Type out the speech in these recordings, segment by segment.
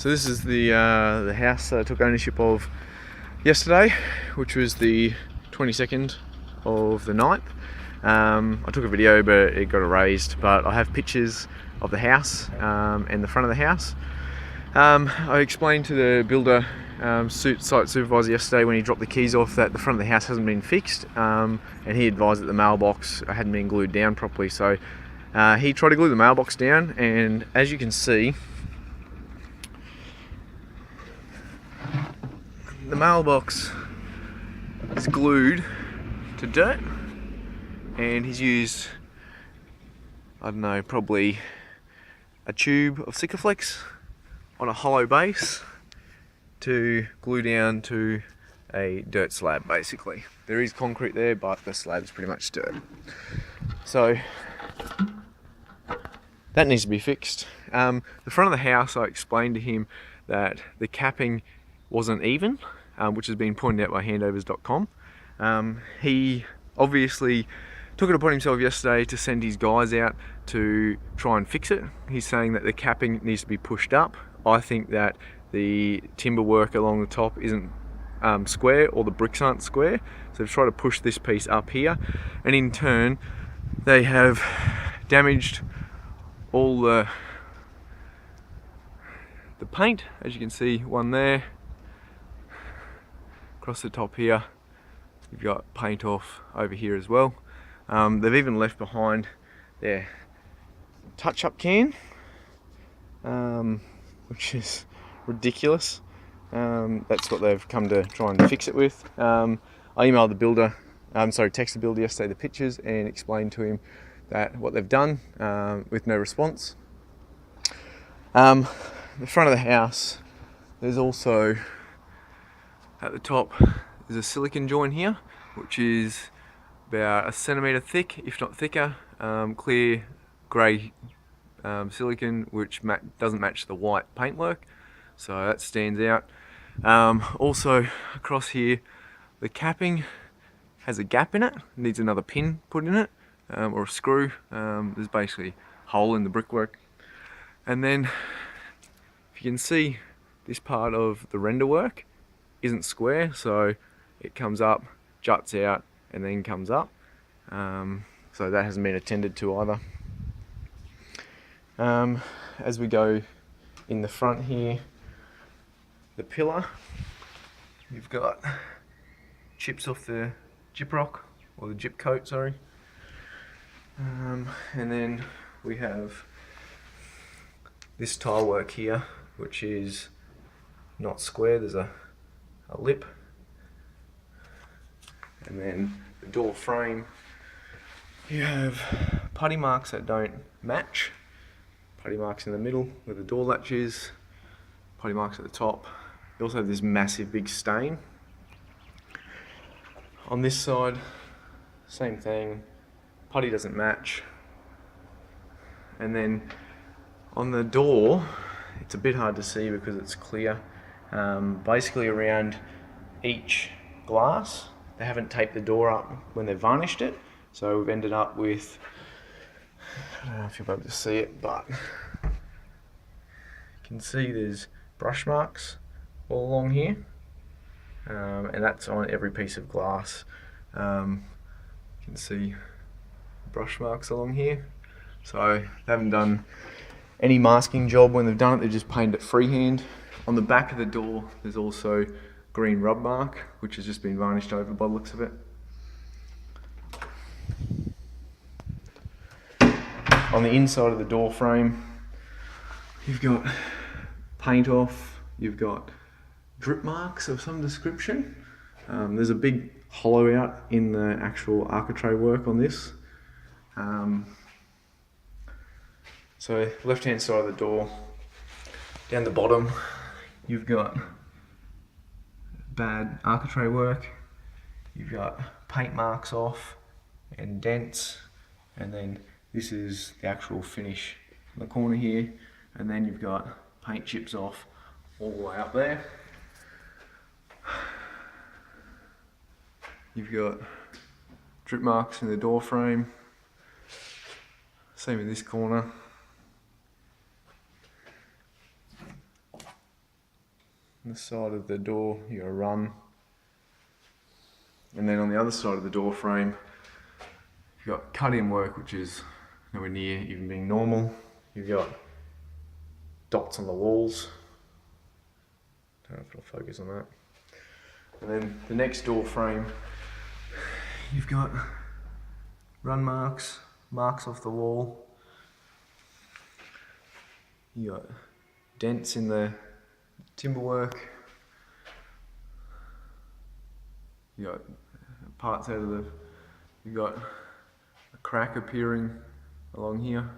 So this is the house that I took ownership of yesterday, which was the 22nd of the 9th. I took a video but it got erased, but I have pictures of the house and the front of the house. I explained to the builder site supervisor yesterday when he dropped the keys off that the front of the house hasn't been fixed, and he advised that the mailbox hadn't been glued down properly. So he tried to glue the mailbox down, and as you can see, the mailbox is glued to dirt, and he's used, I don't know, probably a tube of Sikaflex on a hollow base to glue down to a dirt slab. Basically, there is concrete there, but the slab is pretty much dirt. So that needs to be fixed. The front of the house, I explained to him that the capping wasn't even, which has been pointed out by handovers.com. He obviously took it upon himself yesterday to send his guys out to try and fix it. He's saying that the capping needs to be pushed up. I think that the timber work along the top isn't square, or the bricks aren't square, so they've tried to push this piece up here, and in turn they have damaged all the paint. As you can see, one there across the top here, you've got paint off over here as well. They've even left behind their touch-up can, which is ridiculous. That's what they've come to try and fix it with. I emailed the builder, texted the builder yesterday the pictures and explained to him that what they've done, with no response. The front of the house, there's also, at the top, there's a silicon joint here, which is about 1 centimetre thick, if not thicker, clear grey silicon, which doesn't match the white paintwork, so that stands out. Also across here, the capping has a gap in it, needs another pin put in it, or a screw. There's basically a hole in the brickwork. And then, if you can see, this part of the render work isn't square, so it comes up, juts out, and then comes up. So that hasn't been attended to either. As we go in the front here, the pillar, you've got chips off the gyprock, or the gyp coat, sorry. And then we have this tile work here, which is not square, there's a lip. And then the door frame, you have putty marks that don't match. Putty marks in the middle where the door latch is, putty marks at the top. You also have this massive big stain. On this side, same thing, putty doesn't match. And then on the door, it's a bit hard to see because it's clear. Basically around each glass, they haven't taped the door up when they've varnished it, so we've ended up with, I don't know if you'll be able to see it, but you can see there's brush marks all along here, and that's on every piece of glass. You can see brush marks along here, so they haven't done any masking job when they've done it, they've just painted it freehand. On the back of the door, there's also green rub mark, which has just been varnished over by the looks of it. On the inside of the door frame, you've got paint off, you've got drip marks of some description. There's a big hollow out in the actual architrave work on this. So left hand side of the door, down the bottom, you've got bad architrave work, you've got paint marks off and dents, and then this is the actual finish in the corner here, and then you've got paint chips off all the way up there. You've got drip marks in the door frame, same in this corner. On the side of the door, you got a run. And then on the other side of the door frame, you've got cut-in work, which is nowhere near even being normal. You've got dots on the walls. Don't know if it'll focus on that. And then the next door frame, you've got run marks, marks off the wall. You got dents in the timber work. You got parts out of the. You got a crack appearing along here.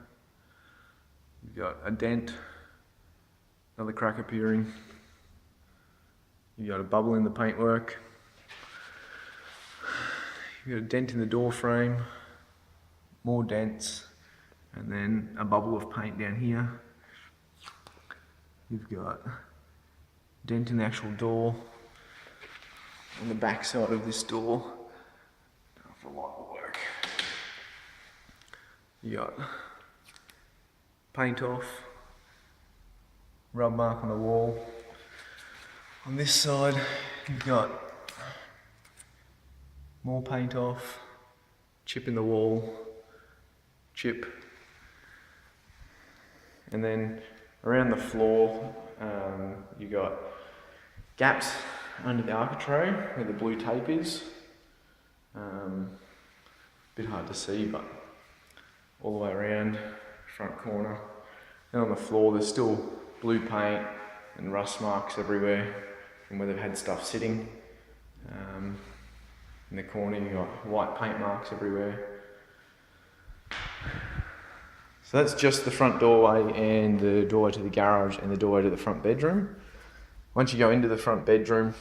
You got a dent, another crack appearing. You got a bubble in the paintwork. You got a dent in the door frame, more dents, and then a bubble of paint down here. You've got a dent in the actual door on the back side of this door. Don't know if the light will work. You got paint off, rub mark on the wall. On this side, you've got more paint off, chip in the wall, chip, and then around the floor, you got gaps under the architrave where the blue tape is. Bit hard to see, but all the way around, front corner. And on the floor, there's still blue paint and rust marks everywhere from where they've had stuff sitting. In the corner, you've got white paint marks everywhere. So that's just the front doorway and the doorway to the garage and the doorway to the front bedroom. Once you go into the front bedroom,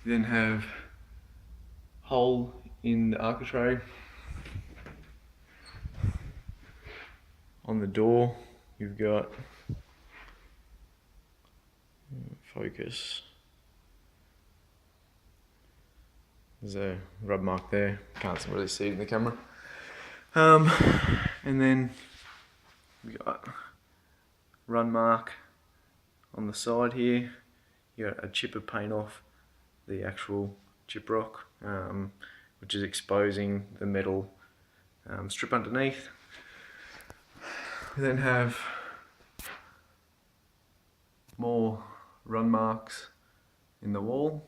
you then have a hole in the architrave. On the door, you've got focus. There's a rub mark there. Can't really see it in the camera. And then we got run mark on the side here. You got a chip of paint off the actual chip rock, which is exposing the metal strip underneath. We then have more run marks in the wall.